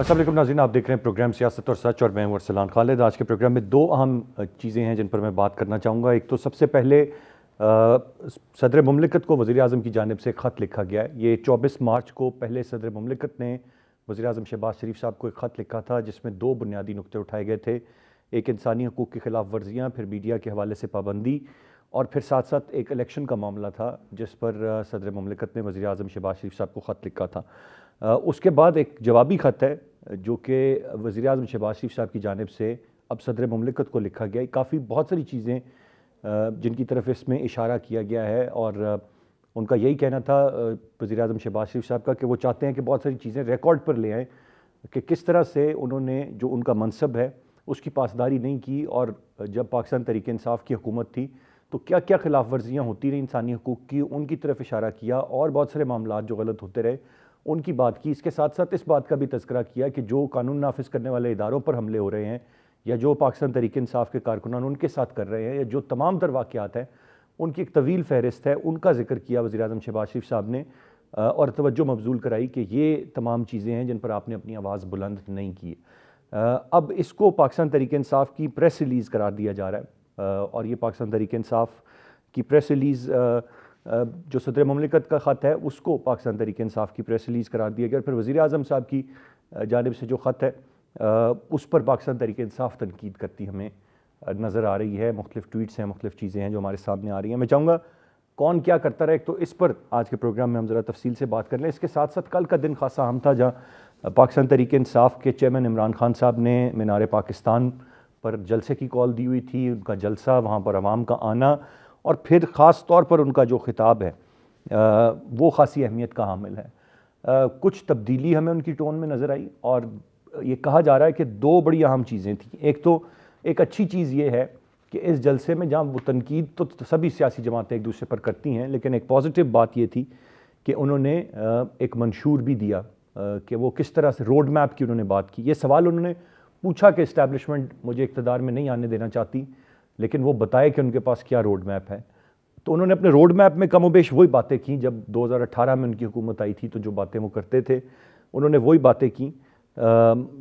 अस्सलाम वालेकुम नाज़रीन, आप देख रहे हैं प्रोग्राम सियासत और सच और मैं हूं अरसलान खालिद। आज के प्रोग्राम में दो अहम चीज़ें हैं जिन पर मैं बात करना चाहूँगा। एक तो सबसे पहले सदर मुमलिकत को वज़ीर आज़म की जानिब से ख़त लिखा गया है। ये 24 मार्च को पहले सदर मुमलिकत ने वज़ीर आज़म शहबाज शरीफ साहब को एक ख़त लिखा था जिसमें दो बुनियादी नुक्ते उठाए गए थे। एक इंसानी हकूक़ की खिलाफ वर्जियाँ, फिर मीडिया के हवाले से पाबंदी, और फिर साथ साथ एक इलेक्शन का मामला था जिस पर सदर मुमलिकत ने वज़ीर आज़म शहबाज शरीफ साहब को ख़त लिखा था। उसके बाद एक जवाबी ख़त है जो कि वज़ीर आज़म शहबाज शरीफ साहब की जानिब से अब सदर मुमलिकत को लिखा गया है। काफ़ी बहुत सारी चीज़ें जिनकी तरफ इसमें इशारा किया गया है, और उनका यही कहना था वज़ीर आज़म शहबाज शरीफ साहब का कि वो चाहते हैं कि बहुत सारी चीज़ें रिकॉर्ड पर ले आएँ कि किस तरह से उन्होंने जो उनका मनसब है उसकी पासदारी नहीं की, और जब पाकिस्तान तहरीक इंसाफ की हुकूमत थी तो क्या क्या खिलाफ वर्जियाँ होती रहीं इंसानी हकूक़ की, उनकी तरफ इशारा किया, और बहुत सारे मामलात जो गलत होते रहे उनकी बात की। इसके साथ साथ इस बात का भी तज़किरा किया कि जो कानून नाफिज करने वाले इदारों पर हमले हो रहे हैं या जो पाकिस्तान तहरीक इंसाफ के कारकुनान उनके साथ कर रहे हैं, या जो तमाम तर वाक़यात हैं उनकी एक तवील फ़हरिस्त है, उनका जिक्र किया वज़ीर आज़म शहबाज शरीफ साहब ने, और तवज्जो मबजूल कराई कि ये तमाम चीज़ें हैं जिन पर आपने अपनी आवाज़ बुलंद नहीं की। अब इसको पाकिस्तान तहरीक इंसाफ की प्रेस रिलीज़ करार दिया जा रहा है, और ये पाकिस्तान तहरीक इंसाफ की प्रेस रिलीज़ जो सदर मुमलिकत का ख़त है उसको पाकिस्तान तहरीक इंसाफ की प्रेस रिलीज़ करार दिया गया। फिर वज़ीर आज़म साहब की जानिब से जो ख़त है उस पर पाकिस्तान तहरीक इंसाफ तनकीद करती हमें नज़र आ रही है। मुख्तलिफ़ ट्वीट्स हैं, मुख्तलिफ़ चीज़ें हैं जो हमारे सामने आ रही हैं। मैं चाहूँगा कौन क्या करता रहे, तो इस पर आज के प्रोग्राम में हम ज़रा तफसील से बात कर लें। इसके साथ साथ कल का दिन खासा अहम था जहाँ पाकिस्तान तहरीक इंसाफ के चेयरमैन इमरान खान साहब ने मीनार पाकिस्तान पर जलसे की कॉल दी हुई थी। उनका जलसा, वहाँ पर आवाम का आना, और फिर ख़ास तौर पर उनका जो खिताब है वो ख़ासी अहमियत का हामिल है। कुछ तब्दीली हमें उनकी टोन में नज़र आई, और ये कहा जा रहा है कि दो बड़ी अहम चीज़ें थी। एक तो एक अच्छी चीज़ ये है कि इस जलसे में जहाँ वो तनकीद तो सभी सियासी जमातें एक दूसरे पर करती हैं, लेकिन एक पॉजिटिव बात ये थी कि उन्होंने एक मंशूर भी दिया कि वो किस तरह से रोड मैप की उन्होंने बात की। ये सवाल उन्होंने पूछा कि इस्टेब्लिशमेंट मुझे इक़्तिदार में नहीं आने देना चाहती, लेकिन वो बताए कि उनके पास क्या रोड मैप है। तो उन्होंने अपने रोड मैप में कमोबेश वही बातें की जब 2018 में उनकी हुकूमत आई थी, तो जो बातें वो करते थे उन्होंने वही बातें की।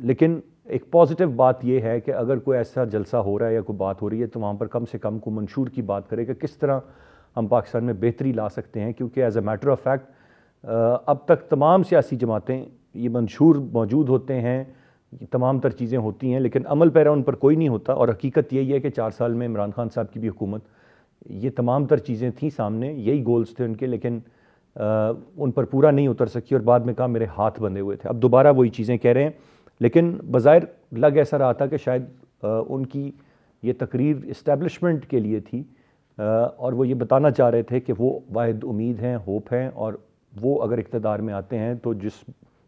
लेकिन एक पॉजिटिव बात यह है कि अगर कोई ऐसा जलसा हो रहा है या कोई बात हो रही है तो वहाँ पर कम से कम को मंशूर की बात करे कि किस तरह हम पाकिस्तान में बेहतरी ला सकते हैं, क्योंकि as a matter of fact अब तक तमाम सियासी जमातें ये मंशूर मौजूद होते हैं, तमाम तर चीज़ें होती हैं, लेकिन अमल पैरा उन पर कोई नहीं होता। और हकीकत यही है कि 4 साल में इमरान खान साहब की भी हुकूमत, ये तमाम तर चीज़ें थी सामने, यही गोल्स थे उनके, लेकिन उन पर पूरा नहीं उतर सकी, और बाद में कहा मेरे हाथ बंधे हुए थे। अब दोबारा वही चीज़ें कह रहे हैं, लेकिन बज़ाहिर लग ऐसा रहा था कि शायद उनकी ये तकरीर इस्टेब्लिशमेंट के लिए थी, और वो ये बताना चाह रहे थे कि वो वाहिद उम्मीद हैं, होप हैं, और वो अगर इक़्तिदार में आते हैं तो जिस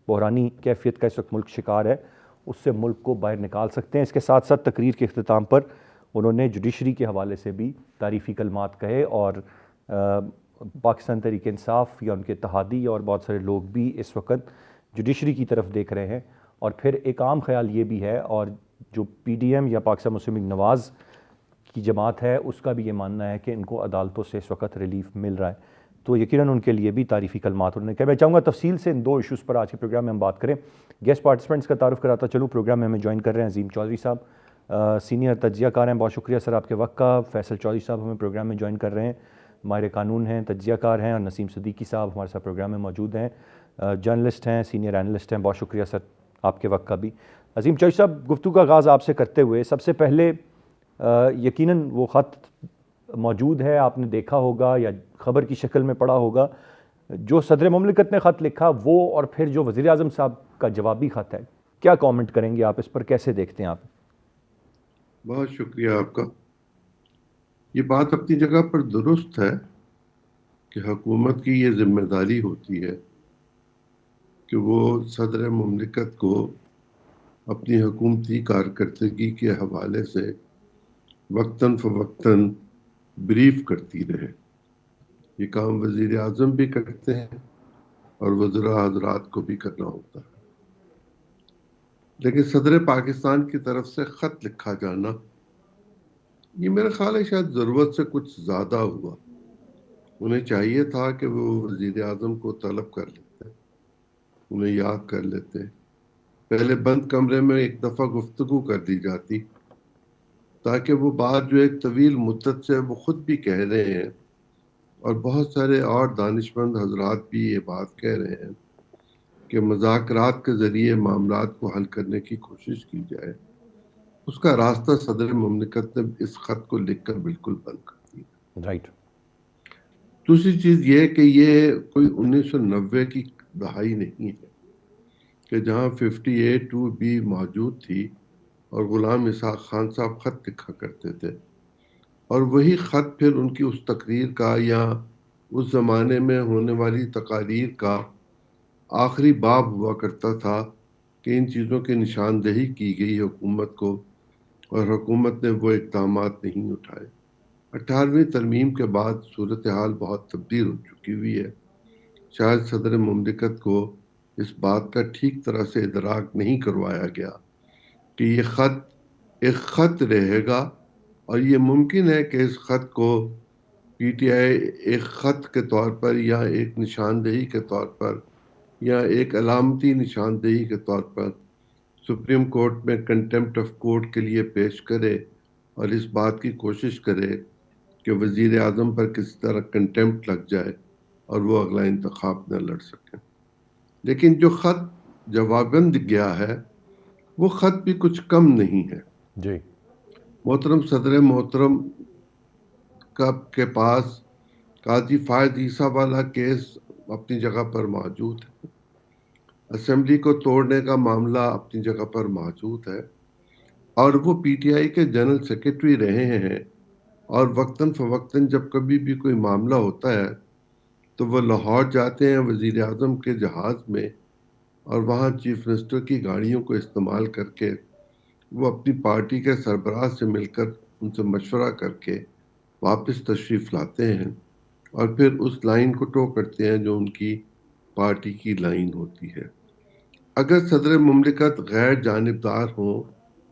बहरानी कैफियत का इस वक्त मुल्क शिकार है उससे मुल्क को बाहर निकाल सकते हैं। इसके साथ साथ तकरीर के अख्तिताम पर उन्होंने जुडिशरी के हवाले से भी तारीफ़ी कलमात कहे, और पाकिस्तान तहरीक इंसाफ या उनके इत्तेहादी और बहुत सारे लोग भी इस वक्त जुडिशरी की तरफ देख रहे हैं। और फिर एक आम ख्याल ये भी है, और जो PDM या पाकिस्तान मुस्लिम लीग नवाज़ की जमात है उसका भी ये मानना है कि इनको अदालतों से इस वक्त रिलीफ मिल रहा है, तो यकीनन उनके लिए भी तारीफ़ी कलमात उन्होंने कहा। मैं चाहूँगा तफसील से इन दो इशूज़ पर आज के प्रोग्राम में हम बात करें। गेस्ट पार्टिसिपेंट्स का तारुफ कराता चलूँ। प्रोग्राम में हमें ज्वाइन कर रहे हैं अजीम चौधरी साहब, सीनियर तज्ज़ियाकार हैं, बहुत शुक्रिया सर आपके वक्त का। फैसल चौधरी साहब हमें प्रोग्राम में ज्वाइन कर रहे हैं, माहिर कानून हैं, तज्ज़ियाकार हैं, और नसीम सदीकी साहब हमारे साथ प्रोग्राम में मौजूद हैं, जर्नलिस्ट हैं, सीनियर एनालिस्ट हैं। बहुत शुक्रिया सर आपके वक्त का भी। अजीम चौधरी साहब, गुफ्तगू का आगाज़ आपसे करते हुए सबसे पहले यकीनन वो ख़त मौजूद है, आपने देखा होगा या ख़बर की शक्ल में पढ़ा होगा, जो सदर मुमलिकत ने ख़त लिखा वो, और फिर जो वज़ीर आज़म साहब का जवाबी ख़त है, क्या कमेंट करेंगे आप इस पर, कैसे देखते हैं आप? बहुत शुक्रिया आपका। ये बात अपनी जगह पर दुरुस्त है कि हुकूमत की ये जिम्मेदारी होती है कि वो सदर मुमलिकत को अपनी हुकूमती कारकर्दगी के हवाले से वक्तन फ़वक्तन ब्रीफ करती रहे। ये काम वज़ीर आज़म भी करते हैं और वज़रा हज़रात को भी करना होता है, लेकिन सदर पाकिस्तान की तरफ से ख़त लिखा जाना, ये मेरा ख्याल है शायद ज़रूरत से कुछ ज़्यादा हुआ। उन्हें चाहिए था कि वो वज़ीर आज़म को तलब कर लेते, उन्हें याद कर लेते, पहले बंद कमरे में एक दफ़ा गुफ्तगू कर दी जाती, ताकि वो बात जो एक तवील मुद्दत से वो खुद भी कह रहे हैं और बहुत सारे और दानिशमंद हजरात भी ये बात कह रहे हैं कि मुज़ाकरात के ज़रिए मामलात को हल करने की कोशिश की जाए, उसका रास्ता सदर मुमलिकत ने इस ख़त को लिखकर बिल्कुल बंद कर दिया। राइट। दूसरी चीज़ ये कि ये कोई 1990 की दहाई नहीं है कि जहाँ 58(2)B मौजूद थी और ग़ुलाम इसहाक़ खान साहब ख़त लिखा करते थे, और वही ख़त फिर उनकी उस तकरीर का या उस ज़माने में होने वाली तकारीर का आखिरी बाब हुआ करता था कि इन चीज़ों की निशानदेही की गई हुकूमत को और हुकूमत ने वो इक़दामात नहीं उठाए। 18वीं तरमीम के बाद सूरत हाल बहुत तब्दील हो चुकी हुई है। शायद सदर मुमलिकत को इस बात का ठीक तरह से इदराक नहीं करवाया गया कि ये ख़त एक ख़त रहेगा, और ये मुमकिन है कि इस ख़त को पीटीआई एक ख़त के तौर पर या एक निशानदेही के तौर पर या एक अलामती निशानदेही के तौर पर सुप्रीम कोर्ट में कंटेम्प्ट ऑफ कोर्ट के लिए पेश करे और इस बात की कोशिश करे कि वज़ीर आज़म पर किसी तरह कंटेम्प्ट लग जाए और वो अगला इंतखाब न लड़ सकें। लेकिन जो ख़त जवाबंद गया है वो ख़त भी कुछ कम नहीं है जी। मोहतरम सदर मोहतरम के पास काजी फायद ईसा वाला केस अपनी जगह पर मौजूद है, असेंबली को तोड़ने का मामला अपनी जगह पर मौजूद है, और वो पीटीआई के जनरल सेक्रेटरी रहे हैं, और वक्तन फ़वक्तन जब कभी भी कोई मामला होता है तो वो लाहौर जाते हैं वज़ीर आज़म के जहाज़ में, और वहाँ चीफ मिनिस्टर की गाड़ियों को इस्तेमाल करके वो अपनी पार्टी के सरबराह से मिलकर उनसे मशवरा करके वापस तशरीफ़ लाते हैं और फिर उस लाइन को टो करते हैं जो उनकी पार्टी की लाइन होती है। अगर सदर मुमलिकत गैर जानिबदार हों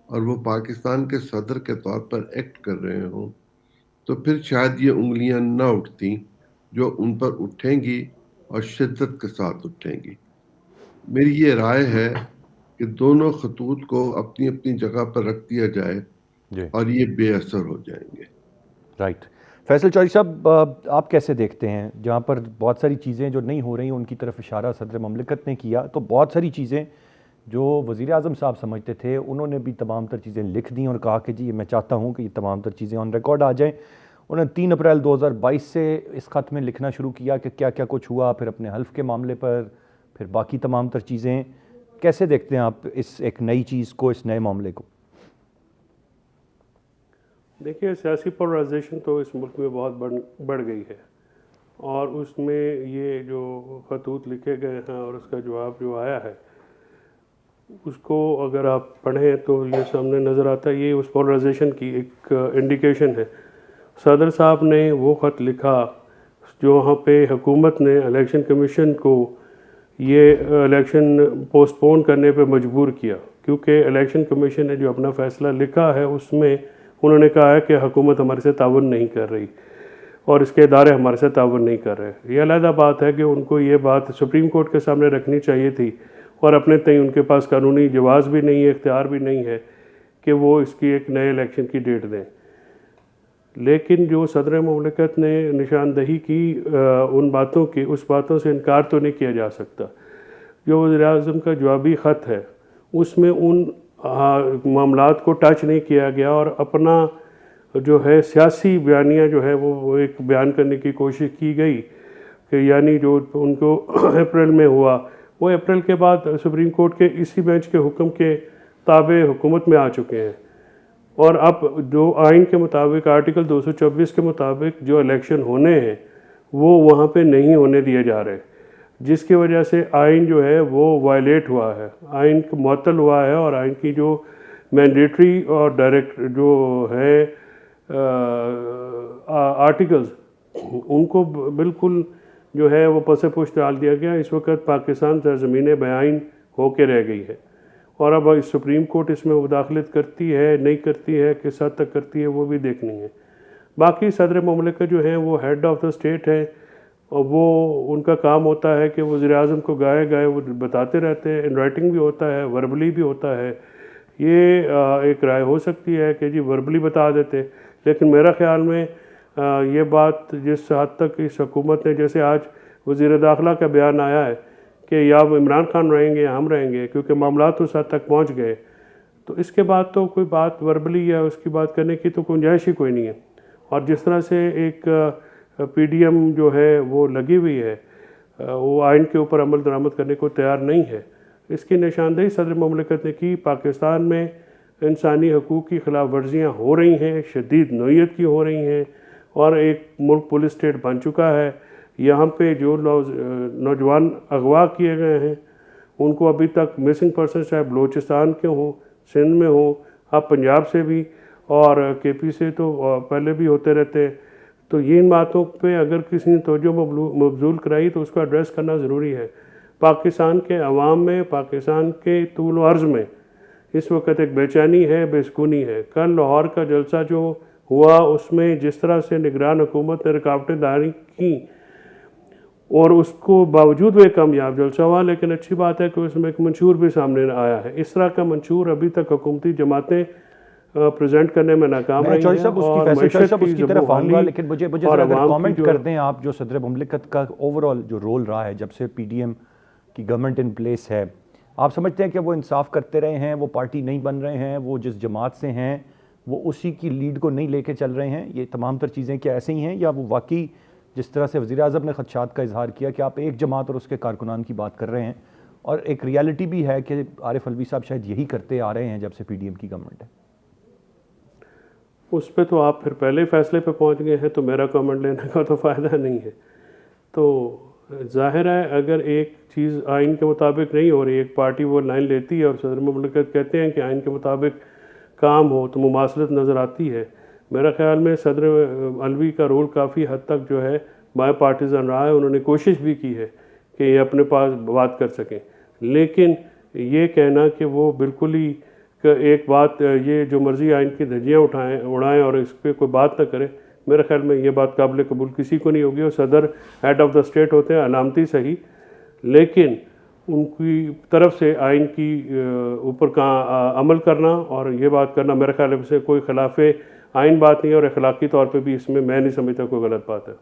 और वो पाकिस्तान के सदर के तौर पर एक्ट कर रहे हों तो फिर शायद ये उंगलियां न उठती जो उन पर उठेंगी और शिद्दत के साथ उठेंगी। मेरी ये राय है कि दोनों खतूत को अपनी अपनी जगह पर रख दिया जाए जी। और ये बेअसर हो जाएंगे। राइट। फैसल चौधरी साहब, आप कैसे देखते हैं, जहाँ पर बहुत सारी चीज़ें जो नहीं हो रही उनकी तरफ इशारा सदर मुमलिकत ने किया, तो बहुत सारी चीज़ें जो वज़ीर आज़म साहब समझते थे उन्होंने भी तमाम तर चीज़ें लिख दी और कहा कि जी मैं चाहता हूँ कि ये तमाम तर चीज़ें ऑन रिकॉर्ड आ जाएँ। उन्होंने 3 अप्रैल 2022 से इस ख़त में लिखना शुरू किया कि क्या क्या कुछ हुआ, फिर अपने हल्फ के मामले पर, फिर बाकी तमाम तर चीज़ें। कैसे देखते हैं आप इस एक नई चीज़ को, इस नए मामले को? देखिए, सियासी पोलराइजेशन तो इस मुल्क में बहुत बढ़ गई है, और उसमें ये जो खतूत लिखे गए हैं और उसका जवाब जो आया है उसको अगर आप पढ़ें तो ये सामने नज़र आता है, ये उस पोलराइजेशन की एक इंडिकेशन है। सदर साहब ने वो ख़त लिखा जो वहाँ पे हुकूमत ने इलेक्शन कमीशन को ये इलेक्शन पोस्टपोन करने पे मजबूर किया, क्योंकि इलेक्शन कमीशन ने जो अपना फ़ैसला लिखा है उसमें उन्होंने कहा है कि हुकूमत हमारे से ताउन नहीं कर रही और इसके इदारे हमारे से ताउन नहीं कर रहे। ये अलग बात है कि उनको ये बात सुप्रीम कोर्ट के सामने रखनी चाहिए थी, और अपने तय उनके पास कानूनी जवाज़ भी नहीं है, इख्तियार भी नहीं है कि वो इसकी एक नए इलेक्शन की डेट दें। लेकिन जो सदर मुमलिकत ने निशानदही की उन बातों की, उस बातों से इनकार तो नहीं किया जा सकता। जो वज़ीर-ए-आज़म का जवाबी ख़त है उसमें उन मामलात को टच नहीं किया गया, और अपना जो है सियासी बयानिया जो है वो एक बयान करने की कोशिश की गई कि यानी जो उनको अप्रैल में हुआ वो अप्रैल के बाद सुप्रीम कोर्ट के इसी बेंच के हुक्म के ताबे हुकूमत में आ चुके हैं, और अब जो आइन के मुताबिक आर्टिकल 224 के मुताबिक जो इलेक्शन होने हैं वो वहाँ पे नहीं होने दिए जा रहे, जिसकी वजह से आइन जो है वो वायलेट हुआ है, आइन मुअत्तल हुआ है, और आइन की जो मैंडेटरी और डायरेक्ट जो है आर्टिकल्स उनको बिल्कुल जो है वो पसे पुश डाल दिया गया। इस वक्त पाकिस्तान सरज़मीन बेआइन होके रह गई है, और अब सुप्रीम कोर्ट इसमें मुदाखलत करती है नहीं करती है, किस हद तक करती है वो भी देखनी है। बाकी सदर मुमलिकत जो है वो हेड ऑफ़ द स्टेट है, और वो उनका काम होता है कि वज़ीर-ए-आज़म को गाए गाए वो बताते रहते हैं, इन राइटिंग भी होता है, वर्बली भी होता है। ये एक राय हो सकती है कि जी वर्बली बता देते, लेकिन मेरा ख़्याल में ये बात जिस हद तक इस हुकूमत ने, जैसे आज वज़ीर दाखिला का बयान आया है कि या वो इमरान खान रहेंगे या हम रहेंगे, क्योंकि मामलात उस हद तक पहुँच गए, तो इसके बाद तो कोई बात वर्बली या उसकी बात करने की तो गुंजाइश ही कोई नहीं है। और जिस तरह से एक पीडीएम जो है वो लगी हुई है, वो आइन के ऊपर अमल दरामद करने को तैयार नहीं है, इसकी निशानदेही सदर मुमलिकत ने की। पाकिस्तान में इंसानी हकूक़ की खिलाफ वर्जियाँ हो रही हैं, शदीद नौइयत की हो रही हैं, और एक मुल्क पुलिस स्टेट बन चुका है। यहाँ पे जो नौजवान अगवा किए गए हैं उनको अभी तक मिसिंग पर्सन, चाहे बलूचिस्तान के हों, सिंध में हो, अब पंजाब से भी और केपी से तो पहले भी होते रहते हैं। तो ये इन बातों पे अगर किसी ने तवज्जो मबजूल कराई तो उसको एड्रेस करना ज़रूरी है। पाकिस्तान के अवाम में, पाकिस्तान के तूल व अर्ज़ में इस वक्त एक बेचैनी है, बेसुकूनी है। कल लाहौर का जलसा जो हुआ उसमें जिस तरह से निगरान हुकूमत ने रुकावटें दारी की और उसको बावजूद वे कामयाब जलसा हुआ, लेकिन अच्छी बात है कि उसमें एक मंशूर भी सामने आया है। इस तरह का मंशूर अभी तक हुकूमती जमातें प्रेजेंट करने में नाकाम रही हैं। और उसकी तरफ आऊँगा, लेकिन मुझे ज़रा अगर कमेंट कर दें आप, जो सदर मुमलिकत का ओवरऑल जो रोल रहा है जब से पीडीएम की गवर्नमेंट इन प्लेस है, आप समझते हैं कि वो इंसाफ करते रहे हैं, वो पार्टी नहीं बन रहे हैं, वो जिस जमात से हैं वो उसी की लीड को नहीं लेके चल रहे हैं, ये तमाम तर चीज़ें क्या ऐसे ही हैं, या वो वाकई जिस तरह से वज़ीर आज़म ने खदशात का इजहार किया कि आप एक जमात और उसके कारकुनान की बात कर रहे हैं, और एक रियलिटी भी है कि आरिफ अलवी साहब शायद यही करते आ रहे हैं जब से पीडीएम की गवर्नमेंट है? उस पर तो आप फिर पहले फैसले पे पहुंच गए हैं, तो मेरा कमेंट लेने का तो फ़ायदा नहीं है। तो जाहिर है अगर एक चीज़ आइन के मुताबिक नहीं हो रही, एक पार्टी वो लाइन लेती है और सदर मुमलिकत कहते हैं कि आइन के मुताबिक काम हो, तो मुमासलत नज़र आती है। मेरा ख़्याल में सदर अलवी का रोल काफ़ी हद तक जो है बाय पार्टीज़न रहा है। उन्होंने कोशिश भी की है कि ये अपने पास बात कर सकें, लेकिन ये कहना कि वो बिल्कुल ही एक बात ये जो मर्ज़ी आइन की धज्जियाँ उड़ाएँ और इस पर कोई बात ना करें, मेरे ख्याल में ये बात काबिल कबूल किसी को नहीं होगी। और सदर हेड ऑफ़ द स्टेट होते हैं, अलामती सही, लेकिन उनकी तरफ से आइन की ऊपर का अमल करना और ये बात करना मेरे ख्याल से कोई खिलाफ आइन बात नहीं है, और अखलाकी तौर पे भी इसमें मैं नहीं समझता कोई गलत बात है।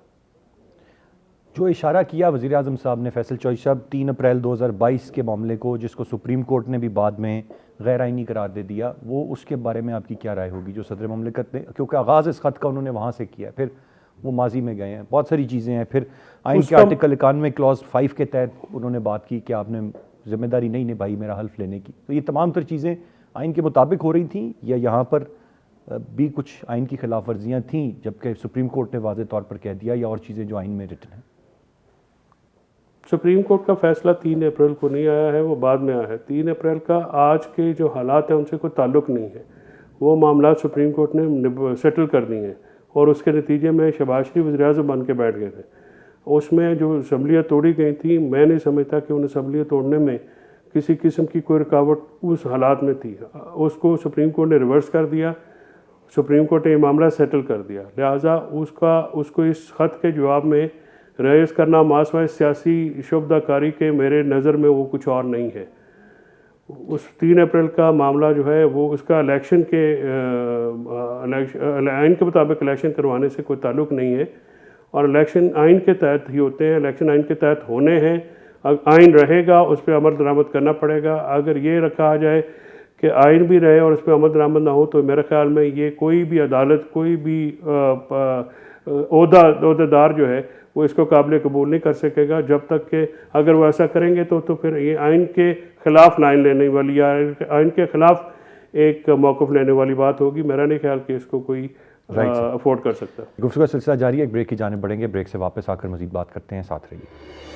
जो इशारा किया वज़ीर आज़म साहब ने, फैसल चौधरी साहब, 3 अप्रैल 2022 के मामले को, जिसको सुप्रीम कोर्ट ने भी बाद में गैर आइनी करार दे दिया, वो उसके बारे में आपकी क्या राय होगी? जो सदर मुमलिकत ने, क्योंकि आगाज़ इस ख़त का उन्होंने वहाँ से किया, फिर वो माजी में गए हैं, बहुत सारी चीज़ें हैं, फिर आइन के आर्टिकल 91 क्लॉज 5 के तहत उन्होंने बात की कि आपने जिम्मेदारी नहीं निभाई मेरा हल्फ लेने की। तो ये तमाम तर चीज़ें आइन के मुताबिक हो रही थी, या यहाँ पर भी कुछ आइन की खिलाफ वर्जियाँ थीं, जबकि सुप्रीम कोर्ट ने वाज़ेह तौर पर कह दिया, या और चीज़ें जो आइन में रिटन हैं? सुप्रीम कोर्ट का फैसला 3 अप्रैल को नहीं आया है, वो बाद में आया है। 3 अप्रैल का आज के जो हालात हैं उनसे कोई ताल्लुक़ नहीं है, वो मामला सुप्रीम कोर्ट ने सेटल कर दिए हैं, और उसके नतीजे में शहबाज शरीफ वज़ीर-ए-आज़म बन के बैठ गए थे। उसमें जो असम्बलियाँ तोड़ी गई थी, मैं नहीं समझता कि उन असम्बलियाँ तोड़ने में किसी किस्म की कोई रुकावट उस हालात में थी। उसको सुप्रीम कोर्ट ने रिवर्स कर दिया, सुप्रीम कोर्ट ने ये मामला सेटल कर दिया। लिहाजा उसको इस ख़त के जवाब में रईस करना मासवाए सियासी शुबदाकारी के मेरे नज़र में वो कुछ और नहीं है। उस 3 अप्रैल का मामला जो है वो उसका इलेक्शन के आइन के मुताबिक इलेक्शन करवाने से कोई ताल्लुक़ नहीं है, और इलेक्शन आइन के तहत ही होते हैं, इलेक्शन आइन के तहत होने हैं। आइन रहेगा, उस पर अमल दरामद करना पड़ेगा। अगर ये रखा जाए कि आइन भी रहे और उस पर अमल दरामद ना हो, तो मेरे ख्याल में ये कोई भी अदालत, कोई भी ओहदेदार जो है वो इसको काबिल कबूल नहीं कर सकेगा, जब तक कि अगर वो ऐसा करेंगे तो फिर ये आइन के ख़िलाफ़ लाइन लेने वाली या आइन के ख़िलाफ़ एक मौक़िफ़ लेने वाली बात होगी। मेरा नहीं ख्याल कि इसको कोई अफोर्ड कर सकता। गुफ्तगू का सिलसिला जारी है, एक ब्रेक की जानिब बढ़ेंगे, ब्रेक से वापस आकर मज़ीद बात करते हैं, साथ रहिए।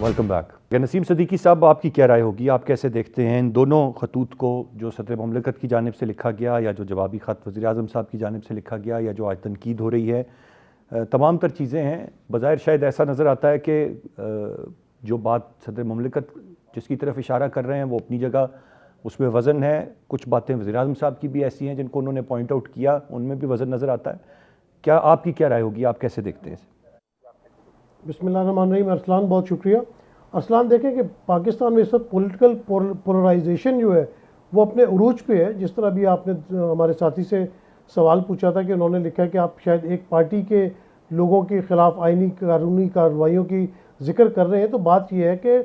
Welcome back. नसीम सदीकी साहब, आपकी क्या राय होगी, आप कैसे देखते हैं इन दोनों खतूत को, जो सदर मुमलिकत की जानिब से लिखा गया या जो जवाबी ख़त वज़ीर आज़म साहब की जानिब से लिखा गया या जो आज तनकीद हो रही है? तमाम तर चीज़ें हैं। बज़ाहिर शायद ऐसा नज़र आता है कि जो बात सदर मुमलिकत जिसकी तरफ इशारा कर रहे हैं वो अपनी जगह, उसमें वज़न है। कुछ बातें वज़ीर आज़म साहब की भी ऐसी हैं जिनको उन्होंने पॉइंट आउट किया, उनमें भी वज़न नज़र आता है। क्या आपकी क्या राय होगी, आप कैसे देखते हैं इसे? बिस्मिल्लाहिर्रहमानिर्रहीम। अरसलान, बहुत शुक्रिया। अरसलान, देखें कि पाकिस्तान में इस वक्त पॉलिटिकल पोलराइजेशन जो है वो अपने उरूज पे है। जिस तरह अभी आपने हमारे साथी से सवाल पूछा था कि उन्होंने लिखा है कि आप शायद एक पार्टी के लोगों के ख़िलाफ़ आइनी कानूनी कार्रवाइयों की जिक्र कर रहे हैं, तो बात यह है कि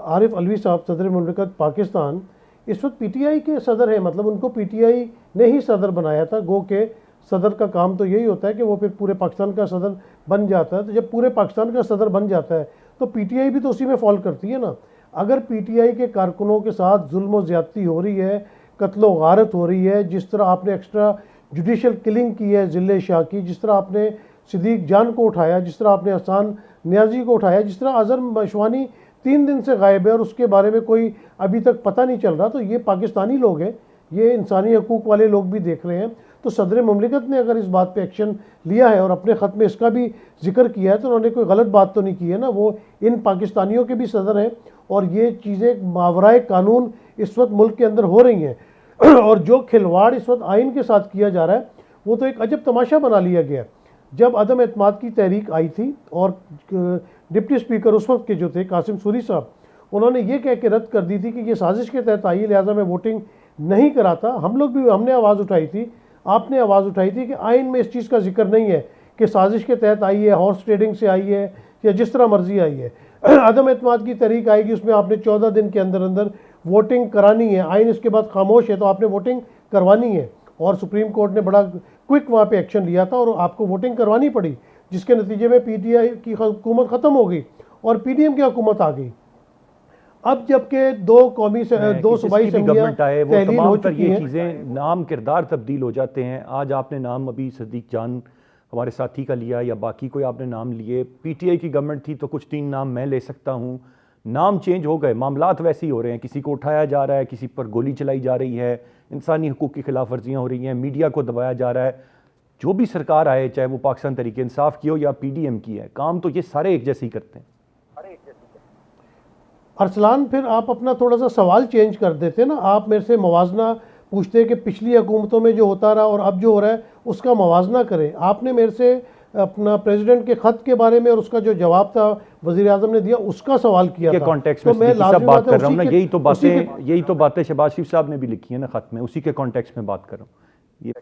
आरिफ अलवी साहब सदर मुमलिकत पाकिस्तान इस वक्त पीटीआई के सदर हैं। मतलब उनको पीटीआई ने ही सदर बनाया था। गो के सदर का काम तो यही होता है कि वो फिर पूरे पाकिस्तान का सदर बन जाता है। तो जब पूरे पाकिस्तान का सदर बन जाता है तो पीटीआई भी तो उसी में फॉल करती है ना। अगर पीटीआई के कारकुनों के साथ जुल्म व ज़्यादती हो रही है, कत्ल व गारत हो रही है, जिस तरह आपने एक्स्ट्रा जुडिशल किलिंग की है ज़िले शाह की, जिस तरह आपने सिद्दीक जान को उठाया, जिस तरह आपने हसान नियाजी को उठाया, जिस तरह अज़हर मशवानी 3 दिन से गायब है और उसके बारे में कोई अभी तक पता नहीं चल रहा, तो ये पाकिस्तानी लोग हैं, ये इंसानी हकूक़ वाले लोग भी देख रहे हैं। तो सदर मुमलिकत ने अगर इस बात पे एक्शन लिया है और अपने ख़त में इसका भी जिक्र किया है तो उन्होंने कोई गलत बात तो नहीं की है ना। वो इन पाकिस्तानियों के भी सदर हैं और ये चीज़ें मावराए कानून इस वक्त मुल्क के अंदर हो रही हैं। और जो खिलवाड़ इस वक्त आइन के साथ किया जा रहा है वो तो एक अजब तमाशा बना लिया गया। जब अदम एतमाद की तहरीक आई थी और डिप्टी स्पीकर उस वक्त के जो थे कासिम सूरी साहब, उन्होंने ये कह के रद्द कर दी थी कि ये साजिश के तहत आई, लिहाजा मैं वोटिंग नहीं कराता। हम लोग भी, हमने आवाज़ उठाई थी, आपने आवाज़ उठाई थी कि आइन में इस चीज़ का जिक्र नहीं है कि साजिश के तहत आई है, हॉर्स ट्रेडिंग से आई है या जिस तरह मर्जी आई है। अदम एतमाद की तहरीक आएगी, उसमें आपने 14 दिन के अंदर अंदर वोटिंग करानी है। आइन इसके बाद खामोश है तो आपने वोटिंग करवानी है। और सुप्रीम कोर्ट ने बड़ा क्विक वहाँ पे एक्शन लिया था और आपको वोटिंग करवानी पड़ी, जिसके नतीजे में पीटीआई की हुकूमत ख़त्म हो गई और पीडीएम की हुकूमत आ गई। अब जबकि दो सूबाई गवर्नमेंट आए, वो तहलील हो तमाम तर चुकी ये हैं। चीज़ें, नाम किरदार तब्दील हो जाते हैं। आज आपने नाम अभी सदीक जान हमारे साथी का लिया या बाकी कोई आपने नाम लिए, पीटीआई की गवर्नमेंट थी तो कुछ 3 नाम मैं ले सकता हूँ, नाम चेंज हो गए, मामलात वैसे ही हो रहे हैं। किसी को उठाया जा रहा है, किसी पर गोली चलाई जा रही है, इंसानी हकूक़ की खिलाफ वर्जियाँ हो रही हैं, मीडिया को दबाया जा रहा है। जो भी सरकार आए, चाहे वो पाकिस्तान तहरीक इंसाफ की हो या पीडीएम की है, काम तो ये सारे एक जैसे ही करते हैं। अरसलान, फिर आप अपना थोड़ा सा सवाल चेंज कर देते ना। आप मेरे से मवाजना पूछते कि पिछली हुकूमतों में जो होता रहा और अब जो हो रहा है उसका मवाजना करें। आपने मेरे से अपना प्रेसिडेंट के ख़त के बारे में और उसका जो जवाब था वज़ीर आज़म ने दिया उसका सवाल किया था। कॉन्टेक्स्ट तो में मैं सब बात कर रहा हूँ ना, लाज़िमी यही तो बातें शहबाज शरीफ साहब ने भी लिखी है ना ख़त में, उसी के कॉन्टेक्स्ट में बात कर रहा हूँ। ये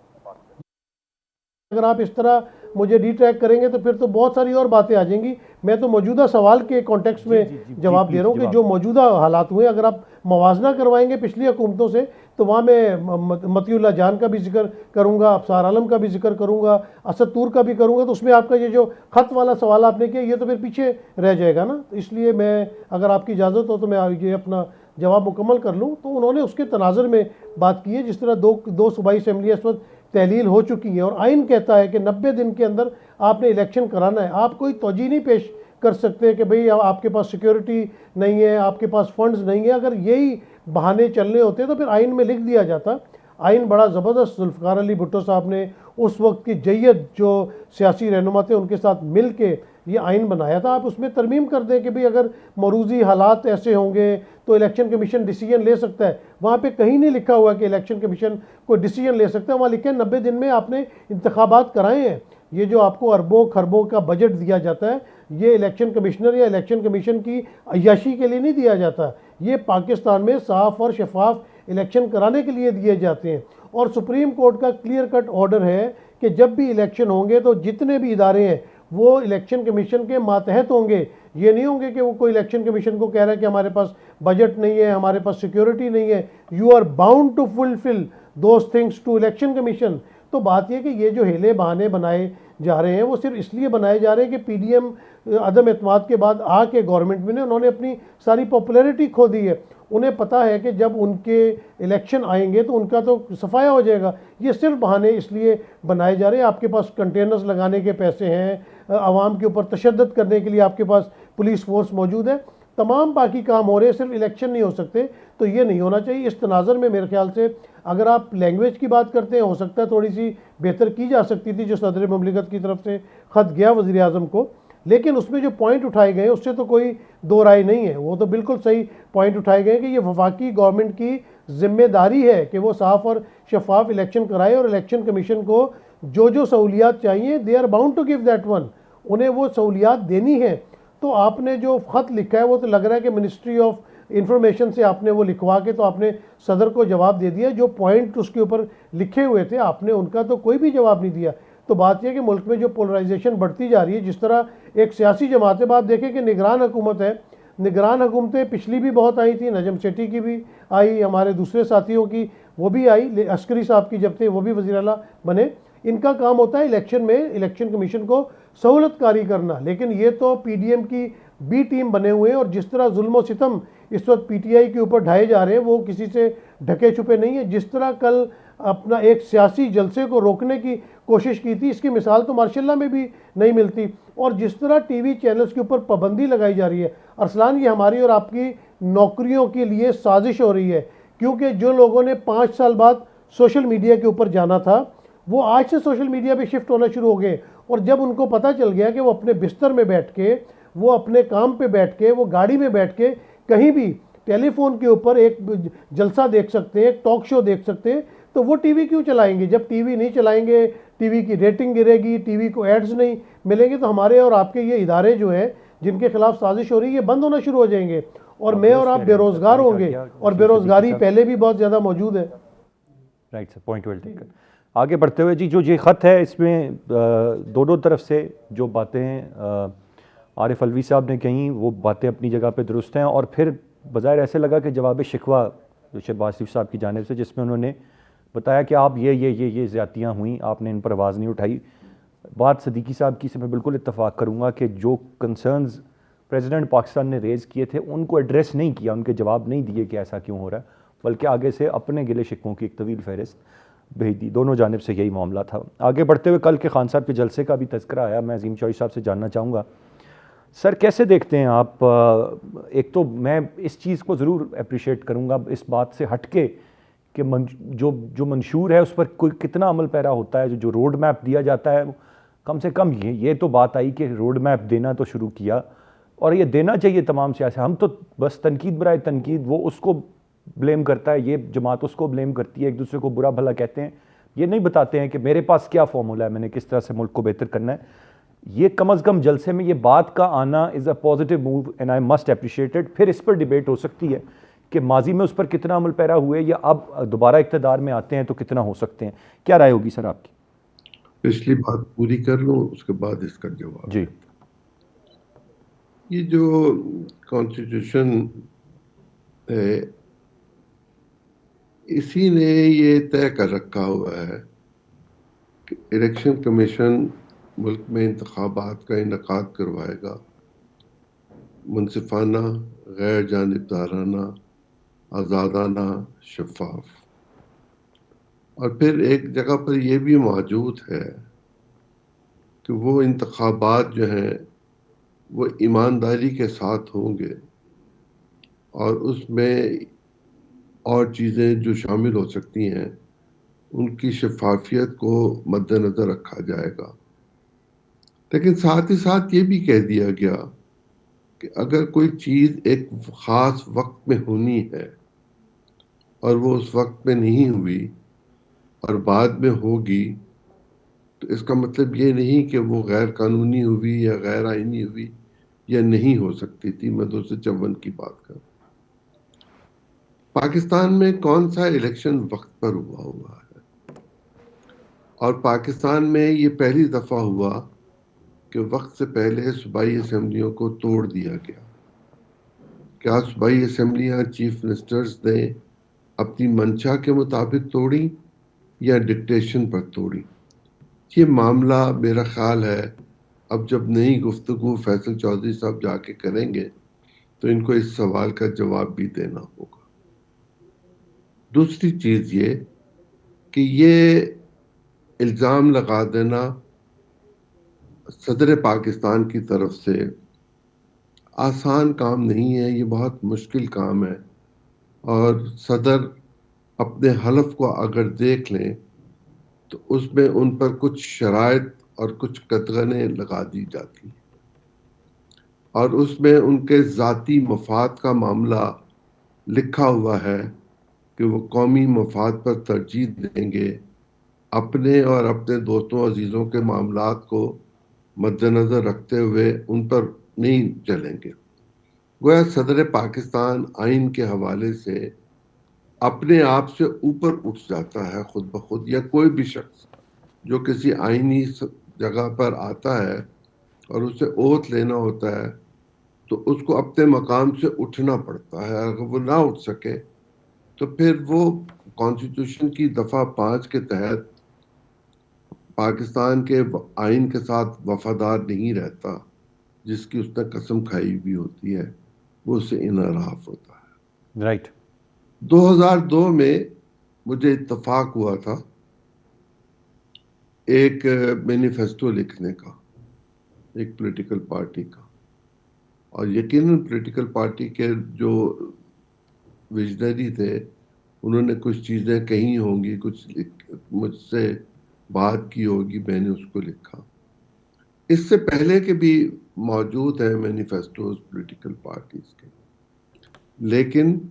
अगर आप इस तरह मुझे डिट्रैक्ट करेंगे तो फिर तो बहुत सारी और बातें आ जाएंगी। मैं तो मौजूदा सवाल के कॉन्टेक्स्ट में जवाब दे रहा हूँ कि जो मौजूदा हालात हुए, अगर आप मवाजना करवाएंगे पिछली हुकूमतों से तो वहाँ मैं मतीउल्लाह जान का भी जिक्र करूँगा, अफसार आलम का भी जिक्र करूँगा, असद तूर का भी करूँगा। तो उसमें आपका ये जो ख़त वाला सवाल आपने किया ये तो फिर पीछे रह जाएगा ना। तो इसलिए मैं, अगर आपकी इजाज़त हो तो मैं ये अपना जवाब मुकम्मल कर लूँ। तो उन्होंने उसके तनाज़ुर में बात की है, जिस तरह दो सूबाई असम्बलियाँ इस वक्त तहलील हो चुकी हैं और आइन कहता है कि 90 दिन के अंदर आपने इलेक्शन कराना है। आप कोई तोजी नहीं पेश कर सकते कि भाई आपके पास सिक्योरिटी नहीं है, आपके पास फंड्स नहीं है। अगर यही बहाने चलने होते तो फिर आइन में लिख दिया जाता। आइन बड़ा ज़बरदस्त जुल्फ़िकार अली भुट्टो साहब ने उस वक्त की जय्यद जो सियासी रहनुमा थे उनके साथ मिल के ये आइन बनाया था। आप उसमें तरमीम कर दें कि भाई अगर मरूजी हालात ऐसे होंगे तो इलेक्शन कमीशन डिसीजन ले सकता है। वहाँ पे कहीं नहीं लिखा हुआ कि इलेक्शन कमीशन कोई डिसीजन ले सकता है, वहाँ लिखे 90 दिन में आपने इंतखाबात कराए हैं। ये जो आपको अरबों खरबों का बजट दिया जाता है, ये इलेक्शन कमिश्नर या इलेक्शन कमीशन की अय्याशी के लिए नहीं दिया जाता। ये पाकिस्तान में साफ़ और शफाफ इलेक्शन कराने के लिए दिए जाते हैं। और सुप्रीम कोर्ट का क्लियर कट ऑर्डर है कि जब भी इलेक्शन होंगे तो जितने भी इदारे हैं वो इलेक्शन कमीशन के मातहत होंगे। ये नहीं होंगे कि वो कोई इलेक्शन कमीशन को कह रहा है कि हमारे पास बजट नहीं है, हमारे पास सिक्योरिटी नहीं है। You are bound to fulfil those things to election commission. तो बात यह कि ये जो हीले बहाने बनाए जा रहे हैं वो सिर्फ इसलिए बनाए जा रहे हैं कि पीडीएम अदम एतमाद के बाद आके गवर्नमेंट में उन्होंने अपनी सारी पॉपुलैरिटी खो दी है। उन्हें पता है कि जब उनके इलेक्शन आएंगे तो उनका तो सफाया हो जाएगा। ये सिर्फ बहाने इसलिए बनाए जा रहे हैं। आपके पास कंटेनर्स लगाने के पैसे हैं, आवाम के ऊपर तशद्दुद करने के लिए आपके पास पुलिस फोर्स मौजूद है, तमाम बाकी काम हो रहे हैं, सिर्फ इलेक्शन नहीं हो सकते। तो ये नहीं होना चाहिए। इस तनाज़र में मेरे ख्याल से अगर आप लैंग्वेज की बात करते हैं, हो सकता है थोड़ी सी बेहतर की जा सकती थी जो सदर मुमलिकत की तरफ से ख़त गया वज़ीर आज़म को, लेकिन उसमें जो पॉइंट उठाए गए उससे तो कोई दो राय नहीं है। वो तो बिल्कुल सही पॉइंट उठाए गए कि ये वफाकी गवर्नमेंट की जिम्मेदारी है कि वो साफ़ और शफाफ इलेक्शन कराए, और इलेक्शन कमीशन को जो जो सहूलियात चाहिए they are bound to give that one, उन्हें वो सहूलियात देनी है। तो आपने जो ख़त लिखा है वो तो लग रहा है कि मिनिस्ट्री ऑफ इंफॉर्मेशन से आपने वो लिखवा के तो आपने सदर को जवाब दे दिया। जो पॉइंट उसके ऊपर लिखे हुए थे आपने उनका तो कोई भी जवाब नहीं दिया। तो बात यह कि मुल्क में जो पोलराइजेशन बढ़ती जा रही है, जिस तरह एक सियासी जमातें, बात देखें कि निगरान हुकूमत है, निगरान हुकूमतें पिछली भी बहुत आई थी, नजम सेठी की भी आई, हमारे दूसरे साथियों की वो भी आई, अस्करी साहब की जब थे वो भी वज़ीर आला बने। इनका काम होता है इलेक्शन में इलेक्शन कमीशन को सहूलतकारी करना, लेकिन ये तो पीडीएम की बी टीम बने हुए हैं। और जिस तरह जुल्म और सितम इस वक्त पीटीआई के ऊपर ढाए जा रहे हैं वो किसी से ढके छुपे नहीं है। जिस तरह कल अपना एक सियासी जलसे को रोकने की कोशिश की थी, इसकी मिसाल तो मार्शल्ला में भी नहीं मिलती। और जिस तरह टीवी चैनल्स के ऊपर पाबंदी लगाई जा रही है, अरसलान ये हमारी और आपकी नौकरियों के लिए साजिश हो रही है, क्योंकि जो लोगों ने 5 साल बाद सोशल मीडिया के ऊपर जाना था वो आज से सोशल मीडिया पे शिफ्ट होना शुरू हो गए। और जब उनको पता चल गया कि वो अपने बिस्तर में बैठ के, वो अपने काम पे बैठ के, वो गाड़ी में बैठ के कहीं भी टेलीफोन के ऊपर एक जलसा देख सकते हैं, एक टॉक शो देख सकते हैं, तो वो टीवी क्यों चलाएंगे? जब टीवी नहीं चलाएंगे, टीवी की रेटिंग गिरेगी, टीवी को एड्स नहीं मिलेंगे, तो हमारे और आपके ये इदारे जो है जिनके खिलाफ साजिश हो रही है ये बंद होना शुरू हो जाएंगे, और मैं और आप बेरोजगार होंगे। और बेरोजगारी पहले भी बहुत ज़्यादा मौजूद है। Right sir, point well taken. आगे बढ़ते हुए जी, जो ये ख़त है इसमें दोनों तरफ से जो बातें आरिफ अलवी साहब ने कहीं वो बातें अपनी जगह पे दुरुस्त हैं, और फिर बज़ाहिर ऐसे लगा कि जवाब शिकवा शहबाज शरीफ साहब की जानिब से, जिसमें उन्होंने बताया कि आप ये ज़्यादतियाँ हुई, आपने इन पर आवाज़ नहीं उठाई। बात सदीकी साहब की से मैं बिल्कुल इत्तफाक करूँगा कि जो कंसर्न्स प्रेसिडेंट पाकिस्तान ने रेज़ किए थे उनको एड्रेस नहीं किया, उनके जवाब नहीं दिए कि ऐसा क्यों हो रहा है, बल्कि आगे से अपने गिले शिकवों की एक तवील फहरिस्त भेज दी। दोनों जानिब से यही मामला था। आगे बढ़ते हुए कल के खान साहब के जलसे का भी तज़किरा आया। मैं अजीम चौधरी साहब से जानना चाहूँगा, सर कैसे देखते हैं आप? एक तो मैं इस चीज़ को ज़रूर अप्रिशिएट करूँगा इस बात से हट के कि जो मंशूर है उस पर कोई कितना अमल पैरा होता है। जो रोड मैप दिया जाता है, कम से कम ये तो बात आई कि रोड मैप देना तो शुरू किया, और ये देना चाहिए तमाम सियासी। हम तो बस तनकीद बराए तनकीद, वो उसको ब्लेम करता है, ये जमात उसको ब्लेम करती है, एक दूसरे को बुरा भला कहते हैं, ये नहीं बताते हैं कि मेरे पास क्या फॉर्मूला है, मैंने किस तरह से मुल्क को बेहतर करना है। ये कम अज़ कम जलसे में ये बात का आना is a positive move and I must appreciate it. फिर इस पर डिबेट हो सकती है कि माजी में उस पर कितना अमल पैरा हुए, या अब दोबारा इक़्तिदार में आते हैं तो कितना हो सकते हैं। क्या राय होगी सर आपकी? पिछली बात पूरी कर लूँ उसके बाद इसका जवाब जी। ये जो कॉन्स्टिट्यूशन है, इसी ने ये तय कर रखा हुआ है कि इलेक्शन कमीशन मुल्क में इंतखाबात का इनकाद करवाएगा, मुनसिफाना, गैर जानिबदाराना, आज़ादाना, शफाफ। और फिर एक जगह पर यह भी मौजूद है कि वो इंतखाबात जो हैं वो ईमानदारी के साथ होंगे, और उसमें और चीज़ें जो शामिल हो सकती हैं उनकी शफाफियत को मद्देनज़र रखा जाएगा। लेकिन साथ ही साथ ये भी कह दिया गया कि अगर कोई चीज़ एक ख़ास वक्त में होनी है और वो उस वक्त में नहीं हुई और बाद में होगी, तो इसका मतलब ये नहीं कि वो गैर कानूनी हुई या गैर आईनी हुई या नहीं हो सकती थी। मैं 254 की बात कर, पाकिस्तान में कौन सा इलेक्शन वक्त पर हुआ है, और पाकिस्तान में ये पहली दफ़ा हुआ कि वक्त से पहले सूबाई असम्बलियों को तोड़ दिया गया। क्या सूबाई असम्बलियाँ चीफ मिनिस्टर्स ने अपनी मंशा के मुताबिक तोड़ी या डिक्टेशन पर तोड़ी? ये मामला मेरा ख्याल है अब जब नई गुफ्तगू फैसल चौधरी साहब जाके करेंगे तो इनको इस सवाल का जवाब भी देना होगा। दूसरी चीज ये कि ये इल्जाम लगा देना सदर पाकिस्तान की तरफ से आसान काम नहीं है, ये बहुत मुश्किल काम है। और सदर अपने हलफ को अगर देख लें तो उसमें उन पर कुछ शराइत और कुछ कतगने लगा दी जाती, और उसमें उनके ज़ाती मफाद का मामला लिखा हुआ है कि वो कौमी मफाद पर तरजीह देंगे, अपने और अपने दोस्तों अजीज़ों के मामलात को मद्देनज़र रखते हुए उन पर नहीं चलेंगे। गोया सदर पाकिस्तान आइन के हवाले से अपने आप से ऊपर उठ जाता है खुद ब खुद, या कोई भी शख्स जो किसी आइनी जगह पर आता है और उसे ओथ लेना होता है तो उसको अपने मकाम से उठना पड़ता है। अगर वो ना उठ सके तो फिर वो कॉन्स्टिट्यूशन की दफ़ा 5 के तहत पाकिस्तान के आइन के साथ वफादार नहीं रहता, जिसकी उसने कसम खाई भी होती है, वो उससे इनराफ होता है। राइट। 2002 में मुझे इत्तफाक हुआ था एक मैनिफेस्टो लिखने का, एक पॉलिटिकल पार्टी का, और यकीनन पॉलिटिकल पार्टी के जो विजनरी थे उन्होंने कुछ चीज़ें कही होंगी, कुछ मुझसे बात की होगी, मैंने उसको लिखा। इससे पहले के भी मौजूद है मैनिफेस्टोज पॉलिटिकल पार्टीज के, लेकिन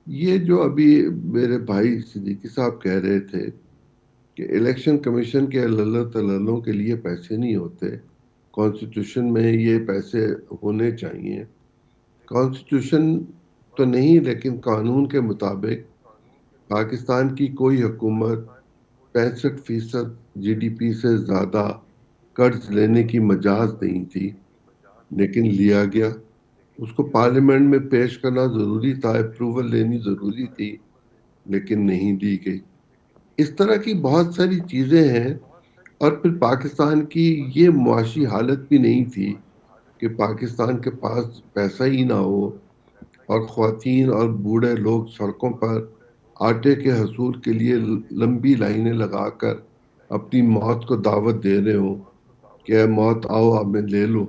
ये जो अभी मेरे भाई सिद्दीकी साहब कह रहे थे कि इलेक्शन कमीशन के अल्लह तल्लों के लिए पैसे नहीं होते, कॉन्स्टिट्यूशन में ये पैसे होने चाहिए। कॉन्स्टिट्यूशन तो नहीं, लेकिन कानून के मुताबिक पाकिस्तान की कोई हुकूमत 65% GDP से ज़्यादा कर्ज लेने की मजाज नहीं थी, लेकिन लिया गया। उसको पार्लियामेंट में पेश करना ज़रूरी था, अप्रूवल लेनी ज़रूरी थी, लेकिन नहीं दी गई। इस तरह की बहुत सारी चीज़ें हैं। और फिर पाकिस्तान की ये मुआशी हालत भी नहीं थी कि पाकिस्तान के पास पैसा ही ना हो और ख़वातीन और बूढ़े लोग सड़कों पर आटे के हसूल के लिए लंबी लाइनें लगाकर अपनी मौत को दावत दे रहे हो कि मौत आओ हमें ले लो,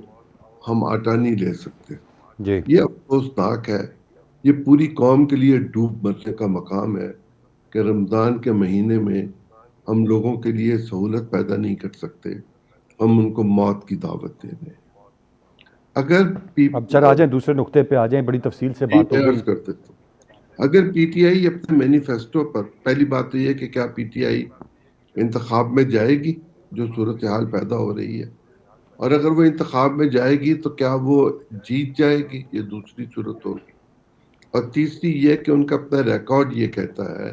हम आटा नहीं ले सकते। जी। ये अफसोसनाक है। ये पूरी कौम के लिए डूब मरने का मकाम है कि रमज़ान के महीने में हम लोगों के लिए सहूलत पैदा नहीं कर सकते, हम उनको मौत की दावत दे रहे हैं। अगर अब सर आ जाएं, दूसरे नुक्ते पे आ जाएं, बड़ी तफसील से बात हो गई। कर देता हूं, अगर पीटीआई अपने मैनिफेस्टो पर, पहली बात तो ये कि क्या पीटीआई इंतखाब में जाएगी, जो सूरत हाल पैदा हो रही है, और अगर वो इंतखाब में जाएगी तो क्या वो जीत जाएगी, ये दूसरी सूरत होगी। और तीसरी ये कि उनका अपना रिकॉर्ड ये कहता है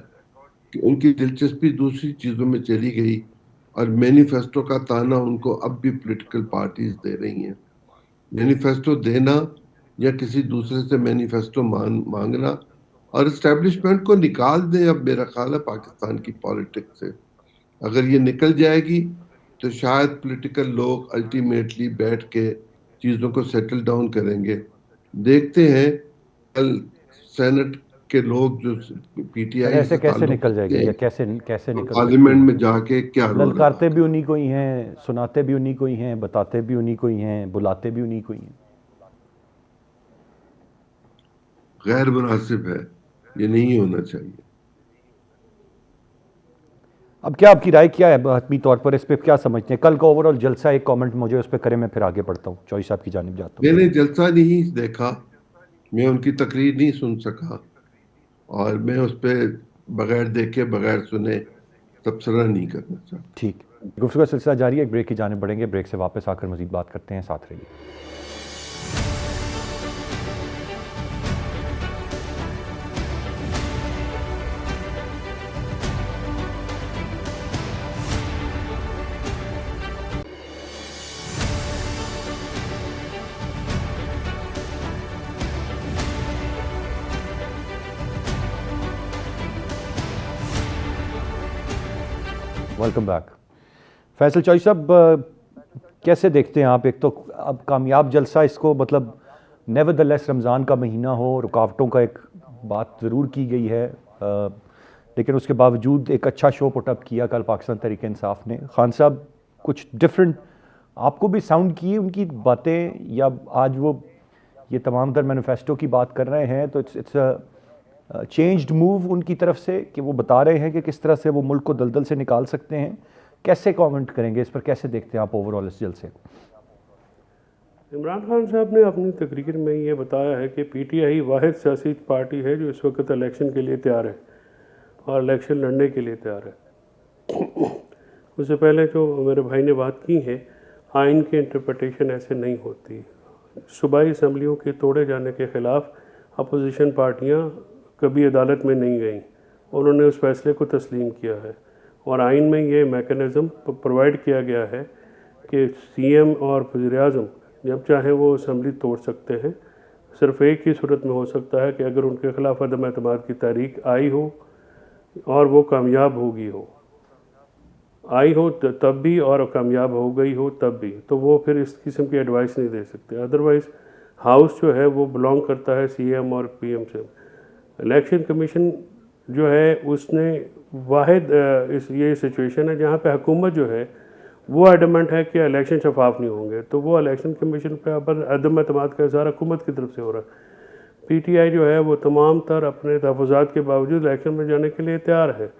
कि उनकी दिलचस्पी दूसरी चीज़ों में चली गई और मैनिफेस्टो का ताना उनको अब भी पॉलिटिकल पार्टीज दे रही हैं। मैनिफेस्टो देना या किसी दूसरे से मैनिफेस्टो मांगना, और इस्टेब्लिशमेंट को निकाल दें अब मेरा ख्याल है पाकिस्तान की पॉलिटिक्स से। अगर ये निकल जाएगी तो शायद पॉलिटिकल लोग अल्टीमेटली बैठ के चीज़ों को सेटल डाउन करेंगे। देखते हैं कल सेनेट के लोग जो पीटीआई ऐसे कैसे निकल जाएगी, या कैसे कैसे निकल सकती पार्लियामेंट है? में जाके क्या रोल ललकारते भी उन्हीं को ही हैं, सुनाते भी उन्हीं को ही हैं, बताते भी उन्हीं को ही हैं, बुलाते भी उन्हीं को ही हैं। गैर मुनासिब है, ये नहीं होना चाहिए। अब क्या आपकी राय क्या है हतमी तौर पर इस पे, क्या समझते हैं? कल का ओवरऑल जलसा, एक कमेंट मुझे उस पर करें, मैं फिर आगे बढ़ता हूँ, चौधरी साहब की जानिब जाता हूँ। मैंने जलसा नहीं देखा, मैं उनकी तकरीर नहीं सुन सका, और मैं उस पर बगैर देखे बगैर सुने तबसरा नहीं करना चाहता। ठीक, गुफ्तगू का सिलसिला जारी है, एक ब्रेक की जानिब बढ़ेंगे, ब्रेक से वापस आकर मजीद बात करते हैं, साथ रहिए। Welcome back. फैसल चौधरी साहब, कैसे देखते हैं आप? एक तो अब कामयाब जलसा इसको, मतलब नेवरदलेस रमज़ान का महीना हो, रुकावटों का एक बात ज़रूर की गई है, लेकिन उसके बावजूद एक अच्छा शो पुटअप किया कल पाकिस्तान तहरीक इंसाफ ने। खान साहब कुछ डिफरेंट आपको भी साउंड किए उनकी बातें, या आज वो ये तमाम तर मैनिफेस्टो की बात कर रहे हैं तो इट्स अ चेंज्ड मूव उनकी तरफ से कि वो बता रहे हैं कि किस तरह से वो मुल्क को दलदल से निकाल सकते हैं? कैसे कमेंट करेंगे इस पर, कैसे देखते हैं आप ओवरऑल इस जलसे को? इमरान खान साहब ने अपनी तकरीर में ये बताया है कि पीटीआई वाहिद सियासी पार्टी है जो इस वक्त इलेक्शन के लिए तैयार है और इलेक्शन लड़ने के लिए तैयार है। उससे पहले जो मेरे भाई ने बात की है, आइन की इंटरप्रटेशन ऐसे नहीं होती। सूबाई असम्बलियों के तोड़े जाने के ख़िलाफ़ अपोजिशन पार्टियां कभी अदालत में नहीं गईं, उन्होंने उस फैसले को तस्लीम किया है और आइन में ये मैकेनिज़्म प्रोवाइड किया गया है कि सीएम और वज़ीर-ए-आज़म जब चाहे वो असम्बली तोड़ सकते हैं। सिर्फ एक ही सूरत में हो सकता है कि अगर उनके ख़िलाफ़ अदम एतमाद की तहरीक आई हो और वो कामयाब होगी हो, आई हो तब भी और कामयाब हो गई हो तब भी, तो वो फिर इस किस्म की एडवाइस नहीं दे सकते। अदरवाइज़ हाउस जो है वो बिलोंग करता है सीएम और पीएम से। इलेक्शन कमीशन जो है उसने वाहिद ये सिचुएशन है जहाँ पे हुकूमत जो है वो एडमेंट है कि इलेक्शन शफाफ नहीं होंगे, तो वो इलेक्शन कमीशन पे अब अदम एतमाद का इज़हार हुकूमत की तरफ से हो रहा है। पीटीआई जो है वो तमाम तर अपने तहफ़्फ़ुज़ात के बावजूद इलेक्शन में जाने के लिए तैयार है।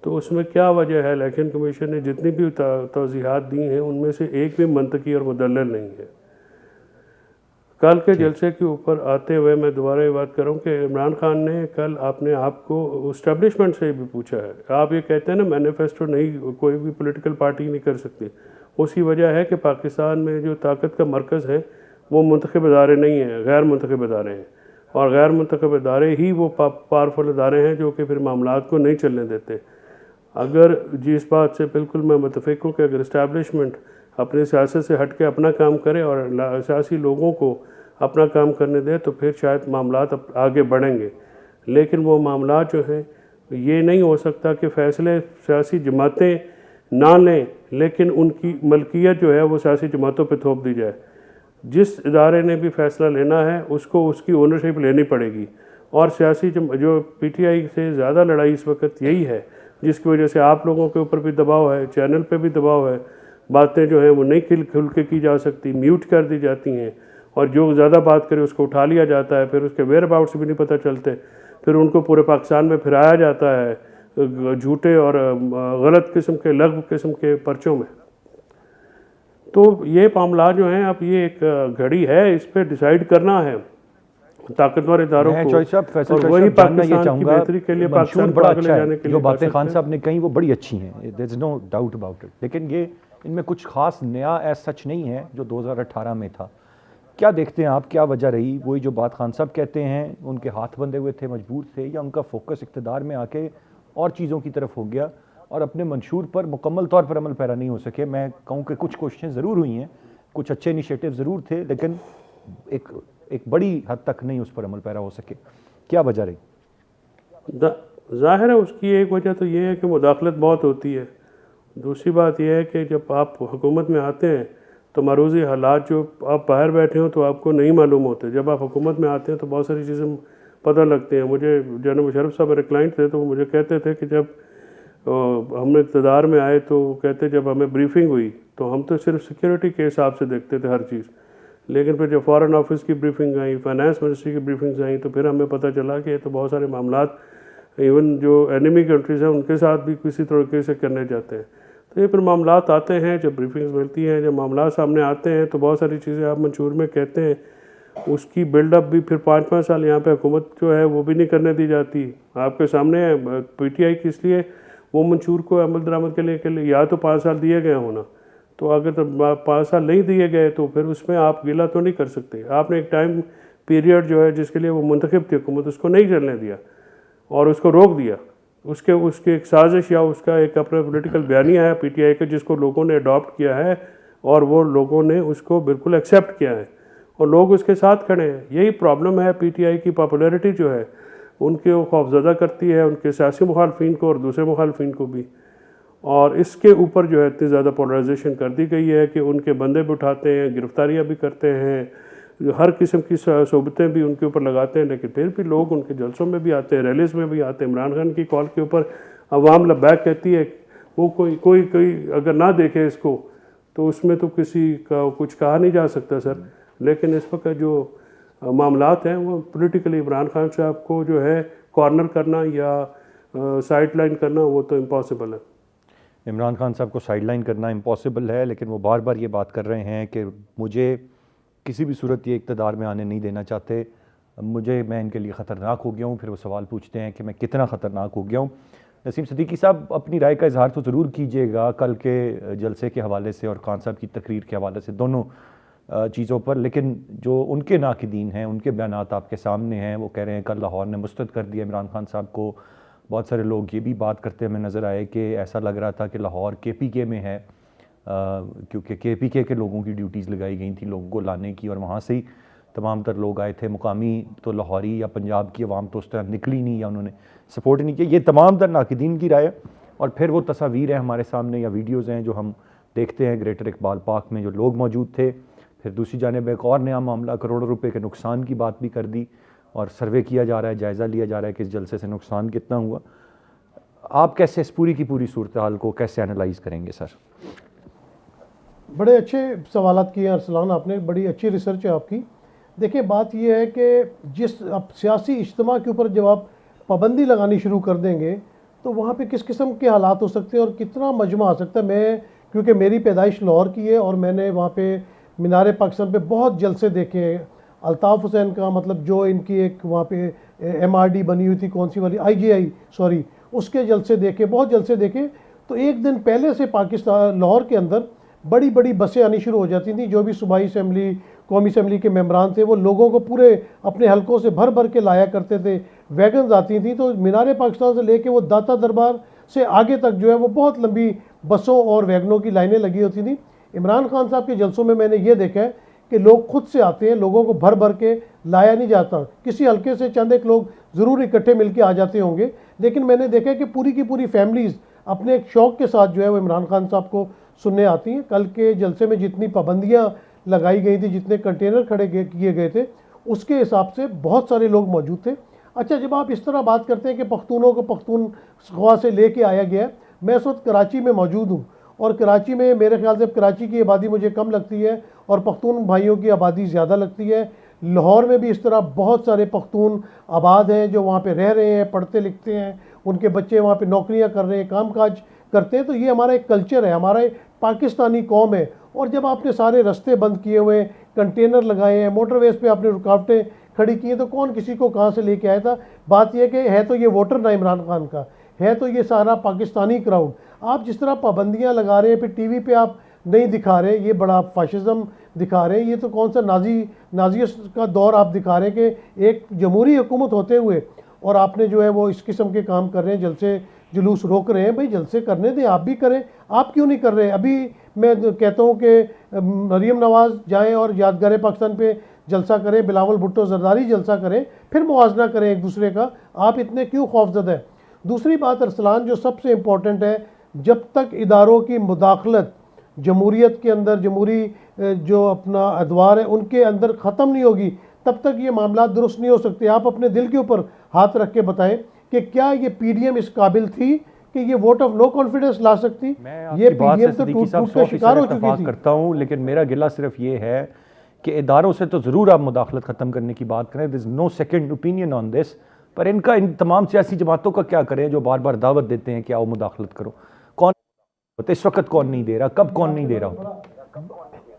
तो उसमें क्या वजह है? इलेक्शन कमीशन ने जितनी भी तौज़ीहात दी हैं उनमें से एक भी मंतकी और मुदल्लल नहीं है। कल के जलसे के ऊपर आते हुए मैं दोबारा ये बात कर रहा हूँ कि इमरान खान ने कल अपने आप को इस्टेब्लिशमेंट से भी पूछा है। आप ये कहते हैं ना मैनिफेस्टो नहीं, कोई भी पॉलिटिकल पार्टी नहीं कर सकती। उसकी वजह है कि पाकिस्तान में जो ताकत का मरकज़ है वो मुंतखब इदारे नहीं हैं, गैर मुंतखब इदारे हैं, और गैर मुंतखब इदारे ही वो पावरफुल इदारे हैं जो कि फिर मामलात को नहीं चलने देते। अगर जिस बात से बिल्कुल मैं मुतफ़िक हूँ कि अगर इस्टेब्लिशमेंट अपने सियासत से हट के अपना काम करे और सियासी लोगों को अपना काम करने दे तो फिर शायद मामलात आगे बढ़ेंगे। लेकिन वो मामलात जो हैं ये नहीं हो सकता कि फ़ैसले सियासी जमातें ना लें लेकिन उनकी मलकियत जो है वो सियासी जमातों पे थोप दी जाए। जिस इदारे ने भी फ़ैसला लेना है उसको उसकी ओनरशिप लेनी पड़ेगी। और सियासी जो पीटीआई से ज़्यादा लड़ाई इस वक्त यही है जिसकी वजह से आप लोगों के ऊपर भी दबाव है, चैनल पे भी दबाव है, बातें जो हैं वो नहीं खुल के की जा सकती, म्यूट कर दी जाती हैं, और जो ज़्यादा बात करे उसको उठा लिया जाता है, फिर उसके वेयर अबाउट्स भी नहीं पता चलते, फिर उनको पूरे पाकिस्तान में फिराया जाता है झूठे और गलत किस्म के लग़्व किस्म के पर्चों में। तो ये मामला जो हैं अब ये एक घड़ी है, इस पर डिसाइड करना है ताकतवर इदारों को, और वही पाकिस्तान की बेहतरी के लिए पाकिस्तान को आगे ले जाने के लिए। जो बातें खान साहब ने कही वो बड़ी अच्छी हैं, there is no doubt about it, लेकिन ये इनमें कुछ खास नया ऐसा सच नहीं है जो 2018 में था। क्या देखते हैं आप, क्या वजह रही? वही जो बात खान साहब कहते हैं, उनके हाथ बंधे हुए थे, मजबूर थे, या उनका फोकस इक़्तिदार में आके और चीज़ों की तरफ हो गया और अपने मंशूर पर मुकम्मल तौर पर अमल पैरा नहीं हो सके? मैं कहूँ कि कुछ कोशिशें ज़रूर हुई हैं, कुछ अच्छे इनिशिएटिव ज़रूर थे, लेकिन एक बड़ी हद तक नहीं उस पर अमल पैरा हो सके। क्या वजह रही? ज़ाहिर है उसकी एक वजह तो ये है कि मुदाखलत बहुत होती है। दूसरी बात यह है कि जब आप हुकूमत में आते हैं तो मरूज़ी हालात जो आप बाहर बैठे हो तो आपको नहीं मालूम होते। जब आप हुकूमत में आते हैं तो बहुत सारी चीज़ें पता लगती हैं। मुझे जनरल मुशर्रफ साहब मेरे क्लाइंट थे तो वो मुझे कहते थे कि जब हम इक़्तिदार में आए तो कहते जब हमें ब्रीफिंग हुई तो हम तो सिर्फ सिक्योरिटी के हिसाब से देखते थे हर चीज़, लेकिन फिर जब फॉरेन ऑफिस की ब्रीफिंग आई, फाइनेंस मिनिस्ट्री की ब्रीफिंग्स आई, तो फिर हमें पता चला कि तो बहुत सारे मामलात इवन जो एनिमी कंट्रीज़ हैं उनके साथ भी किसी तरीके से करने जाते हैं। तो ये फिर मामलात आते हैं, जब ब्रीफिंग्स मिलती हैं, जब मामलात सामने आते हैं तो बहुत सारी चीज़ें आप मंशूर में कहते हैं, उसकी बिल्डअप भी फिर 5-5 साल यहाँ पे हुकूमत जो है वो भी नहीं करने दी जाती। आपके सामने पीटीआई की, इसलिए वो मंशूर को अमल दरामद के लिए या तो 5 साल दिए गए होना, तो अगर तो 5 साल नहीं दिए गए तो फिर उसमें आप गिला तो नहीं कर सकते। आपने एक टाइम पीरियड जो है जिसके लिए वो मुंतखब थी हुकूमत, उसको नहीं चलने दिया और उसको रोक दिया। उसकी एक साजिश या उसका एक अपना पॉलिटिकल बयानिया है पीटीआई का जिसको लोगों ने अडॉप्ट किया है और वो लोगों ने उसको बिल्कुल एक्सेप्ट किया है और लोग उसके साथ खड़े हैं। यही प्रॉब्लम है, पीटीआई की पॉपुलैरिटी जो है उनके खौफजदा करती है उनके सियासी मुखालफिन को और दूसरे मुखालफिन को भी, और इसके ऊपर जो है इतनी ज़्यादा पोलराइजेशन कर दी गई है कि उनके बंदे भी उठाते हैं, गिरफ्तारियाँ भी करते हैं, हर किस्म की सोबतें भी उनके ऊपर लगाते हैं, लेकिन फिर भी लोग उनके जलसों में भी आते हैं, रैलीज में भी आते हैं। इमरान खान की कॉल के ऊपर अवाम लब्बैक कहती है। वो कोई अगर ना देखे इसको तो उसमें तो किसी का कुछ कहा नहीं जा सकता सर। लेकिन इस वक्त जो मामलात हैं वो पॉलिटिकली इमरान खान साहब को जो है कॉर्नर करना या साइड लाइन करना वो तो इम्पॉसिबल है। इमरान खान साहब को साइडलाइन करना इम्पॉसिबल है, लेकिन वो बार बार ये बात कर रहे हैं कि मुझे किसी भी सूरत ये इक़्तिदार में आने नहीं देना चाहते, मैं इनके लिए ख़तरनाक हो गया हूँ। फिर वो सवाल पूछते हैं कि मैं कितना ख़तरनाक हो गया हूँ। नसीम सिद्दीकी साहब, अपनी राय का इजहार तो ज़रूर कीजिएगा कल के जलसे के हवाले से और खान साहब की तकरीर के हवाले से, दोनों चीज़ों पर। लेकिन जो उनके नाक़िदीन हैं, उनके बयानात आपके सामने हैं। वो कह रहे हैं कल लाहौर ने मुस्तरद कर दिया इमरान खान साहब को। बहुत सारे लोग ये भी बात करते हमें नज़र आए कि ऐसा लग रहा था कि लाहौर KPK में है, क्योंकि KPK के लोगों की ड्यूटीज़ लगाई गई थी लोगों को लाने की, और वहाँ से ही तमाम तर लोग आए थे। मुकामी तो लाहौरी या पंजाब की आवाम तो उस तरह निकली नहीं या उन्होंने सपोर्ट नहीं किया। ये तमाम तर नाक़िदीन की राय है। और फिर वो तस्वीर है हमारे सामने या वीडियोज़ हैं जो हम देखते हैं ग्रेटर इकबाल पार्क में जो लोग मौजूद थे। फिर दूसरी जानिब एक और नया मामला, करोड़ों रुपए के नुकसान की बात भी कर दी, और सर्वे किया जा रहा है, जायज़ा लिया जा रहा है कि इस जलसे से नुकसान कितना हुआ। आप कैसे इस पूरी की पूरी सूरत हाल को कैसे एनालाइज करेंगे सर? बड़े अच्छे सवालात किए अरसलान आपने, बड़ी अच्छी रिसर्च है आपकी। देखिए बात यह है कि जिस अब सियासी इज्तिमा के ऊपर जब आप पाबंदी लगानी शुरू कर देंगे तो वहाँ पे किस किस्म के हालात हो सकते हैं और कितना मजमा आ सकता है। मैं क्योंकि मेरी पैदाइश लाहौर की है और मैंने वहाँ पे मीनार पाकिस्तान पे बहुत जलसे देखे हैं। अल्ताफ़ हुसैन का मतलब जो इनकी एक वहाँ पे MRD बनी हुई थी, कौन सी वाली, IGI सॉरी, उसके जलसे देखे, बहुत जलसे देखे। तो एक दिन पहले से पाकिस्तान लाहौर के अंदर बड़ी बड़ी बसें आनी शुरू हो जाती थी। जो भी सूबाई असम्बली, कौमी असम्बली के मेम्बरान थे वो लोगों को पूरे अपने हलकों से भर भर के लाया करते थे। वैगन्स आती थी, तो मीनार पाकिस्तान से लेके वो दाता दरबार से आगे तक जो है वो बहुत लंबी बसों और वैगनों की लाइनें लगी होती थी। इमरान खान साहब के जलसों में मैंने ये देखा है कि लोग खुद से आते हैं, लोगों को भर भर के लाया नहीं जाता। किसी हल्के से चंद एक लोग ज़रूर इकट्ठे मिलके आ जाते होंगे, लेकिन मैंने देखा है कि पूरी की पूरी फैमिलीज़ अपने एक शौक़ के साथ जो है वो इमरान खान साहब को सुनने आती हैं। कल के जलसे में जितनी पाबंदियाँ लगाई गई थी, जितने कंटेनर खड़े किए गए थे, उसके हिसाब से बहुत सारे लोग मौजूद थे। अच्छा, जब आप इस तरह बात करते हैं कि पख्तूनों को पख्तूनख्वा से लेके आया गया, मैं इस वक्त कराची में मौजूद हूँ और कराची में मेरे ख्याल से कराची की आबादी मुझे कम लगती है और पख्तून भाइयों की आबादी ज़्यादा लगती है। लाहौर में भी इस तरह बहुत सारे पख्तून आबाद हैं जो वहाँ पे रह रहे हैं, पढ़ते लिखते हैं, उनके बच्चे वहाँ पे नौकरियाँ कर रहे हैं, कामकाज करते हैं। तो ये हमारा एक कल्चर है, हमारा एक पाकिस्तानी कौम है। और जब आपने सारे रास्ते बंद किए हुए, कंटेनर लगाए हैं, मोटरवेज पे आपने रुकावटें खड़ी की हैं, तो कौन किसी को कहाँ से लेके आया था? बात यह कि है तो ये वोटर ना इमरान खान का, है तो ये सारा पाकिस्तानी क्राउड। आप जिस तरह पाबंदियाँ लगा रहे हैं, फिर TV पे आप नहीं दिखा रहे, ये बड़ा फाशिज़म दिखा रहे हैं। ये तो कौन सा नाजियत का दौर आप दिखा रहे हैं कि एक जमहूरी हुकूमत होते हुए और आपने जो है वो इस किस्म के काम कर रहे हैं, जलसे जुलूस रोक रहे हैं। भाई जलसे करने दें, आप भी करें, आप क्यों नहीं कर रहे? अभी मैं कहता हूँ कि मरीम नवाज़ जाएँ और यादगार पाकिस्तान पे जलसा करें, बिलावल भुट्टो जरदारी जलसा करें, फिर मुआवजा करें एक दूसरे का। आप इतने क्यों खौफजदा हैं? दूसरी बात अरसलान जो सबसे इम्पोर्टेंट है, जब तक इदारों की मुदाखलत जमहूरियत के अंदर, जमहूरी जो अपना अदवार है उनके अंदर ख़त्म नहीं होगी, तब तक ये मामला दुरुस्त नहीं हो सकते। आप अपने दिल के ऊपर हाथ रख के बताएं कि क्या ये PDM इस काबिल थी कि ये वोट ऑफ नो कॉन्फिडेंस ला सकती? ये PDM तो टूट के शिकार हो चुकी थी। करता हूँ, लेकिन मेरा गिला सिर्फ ये है कि इदारों से तो ज़रूर आप मुदाखलत ख़त्म करने की बात करें, there is no second opinion on this, पर इनका इन तमाम सियासी जमातों का क्या करें जो बार बार दावत देते हैं कि आओ मुदाखलत करो? कौन इस वक्त कौन नहीं दे रहा, कब कौन नहीं दे रहा?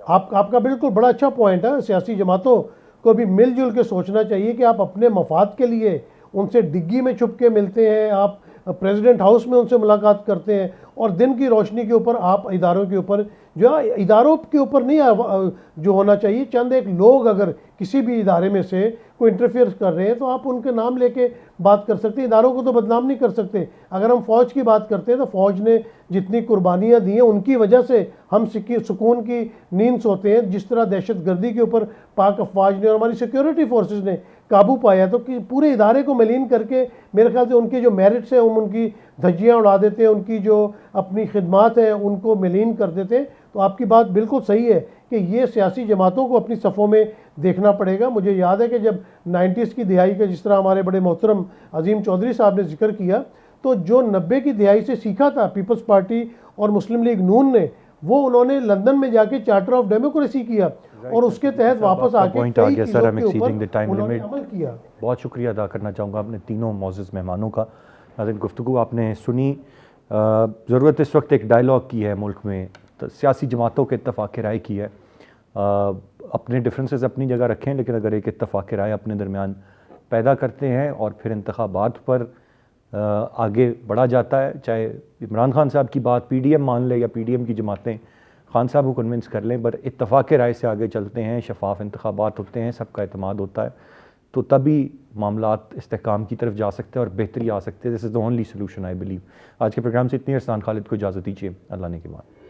आपका बिल्कुल बड़ा अच्छा पॉइंट है। सियासी जमातों को भी मिलजुल के सोचना चाहिए कि आप अपने मफाद के लिए उनसे डिग्गी में छुप के मिलते हैं, आप प्रेसिडेंट हाउस में उनसे मुलाकात करते हैं और दिन की रोशनी के ऊपर आप इदारों के ऊपर जो इदारों के ऊपर नहीं जो होना चाहिए। चंद एक लोग अगर किसी भी इदारे में से कोई इंटरफेयर कर रहे हैं तो आप उनके नाम लेके बात कर सकते हैं, इदारों को तो बदनाम नहीं कर सकते। अगर हम फ़ौज की बात करते हैं तो फ़ौज ने जितनी कुर्बानियाँ दी हैं उनकी वजह से हम सुकून की नींद सोते हैं। जिस तरह दहशत गर्दी के ऊपर पाक अफवाज ने और हमारी सिक्योरिटी फोर्सेस ने काबू पाया, तो कि पूरे इदारे को मलीन करके मेरे ख्याल से उनके जो मेरिट्स हैं, उनकी धज्जियाँ उड़ा देते हैं, उनकी जो अपनी खिदमात हैं उनको मलीन कर देते हैं। तो आपकी बात बिल्कुल सही है कि ये सियासी जमातों को अपनी सफ़ों में देखना पड़ेगा। मुझे याद है कि जब 90s की दिहाई का, जिस तरह हमारे बड़े मोहतरम अजीम चौधरी साहब ने जिक्र किया, तो जो 90 की दिहाई से सीखा था पीपल्स पार्टी और मुस्लिम लीग नून ने, वो उन्होंने लंदन में जाके चार्टर ऑफ डेमोक्रेसी किया और उसके तहत वापस आके पॉइंट आ कई गया चीज़ों सर, हम के एक्सीडिंग द ऊपर टाइम उन्होंने लिमिट। अमल किया। बहुत शुक्रिया अदा करना चाहूँगा अपने तीनों मौजूद मेहमानों का। नाज़रीन, गुफ्तगू आपने सुनी। ज़रूरत इस वक्त एक डायलॉग की है मुल्क में, तो सियासी जमातों के इत्तफ़ाक़ राय की है। अपने डिफरेंसेस अपनी जगह रखें, लेकिन अगर एक इत्तफ़ाक़ राय अपने दरमियान पैदा करते हैं और फिर इंतखाबात पर आगे बढ़ा जाता है, चाहे इमरान खान साहब की बात PDM मान ले या PDM की जमातें खान साहब को कन्विंस कर लें, पर इत्तफ़ाक़ राय से आगे चलते हैं, शफाफ इंतखाबात होते हैं, सबका एतमाद होता है, तो तभी मामलात इस्तेहकाम की तरफ जा सकते हैं और बेहतरी आ सकती है। This is the only solution I believe. आज के प्रोग्राम से इतनी। अरसान खालिद को इजाज़त दीजिए, अल्लाह ने के बाद।